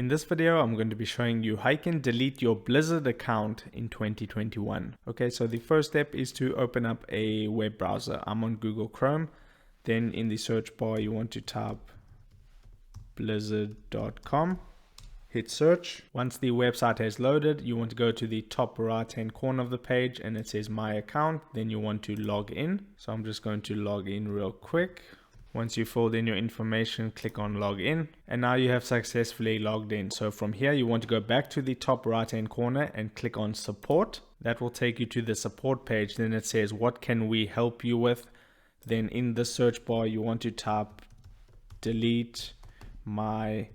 In this video, I'm going to be showing you how you can delete your Blizzard account in 2021. Okay, so the first step is to open up a web browser. I'm on Google Chrome. Then in the search bar, you want to type blizzard.com. Hit search. Once the website has loaded, you want to go to the top right hand corner of the page and it says my account. Then you want to log in. So I'm just going to log in real quick. Once you filled in your information, click on log in, and now you have successfully logged in. So from here, you want to go back to the top right hand corner and click on support. That will take you to the support page. Then it says, what can we help you with? Then in the search bar, you want to type delete my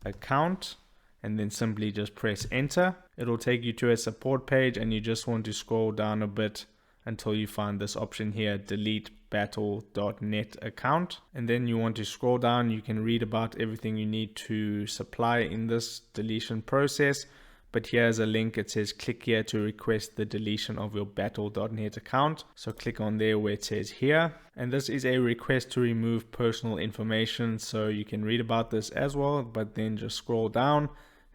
account and then simply just press enter. It'll take you to a support page and you just want to scroll down a bit until you find this option here, delete battle.net account. And then you want to scroll down. You can read about everything you need to supply in this deletion process. But here's a link. It says click here to request the deletion of your battle.net account. So click on there where it says here. And this is a request to remove personal information. So you can read about this as well, but then just scroll down.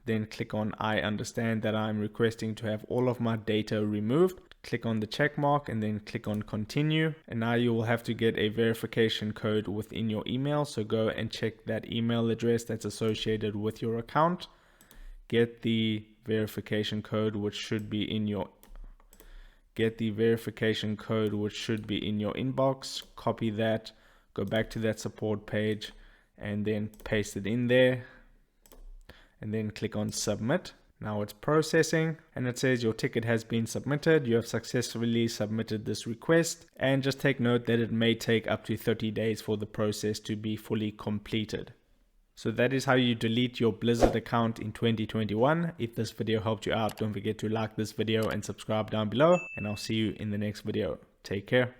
Then click on I understand that I'm requesting to have all of my data removed. Click on the check mark and then click on continue. And now you will have to get a verification code within your email. So go and check that email address that's associated with your account. Get the verification code which should be in your inbox. Copy that, go back to that support page and then paste it in there. And then click on submit. Now it's processing and it says your ticket has been submitted. You have successfully submitted this request, and just take note that it may take up to 30 days for the process to be fully completed. So that is how you delete your Blizzard account in 2021. If this video helped you out, don't forget to like this video and subscribe down below, and I'll see you in the next video. Take care.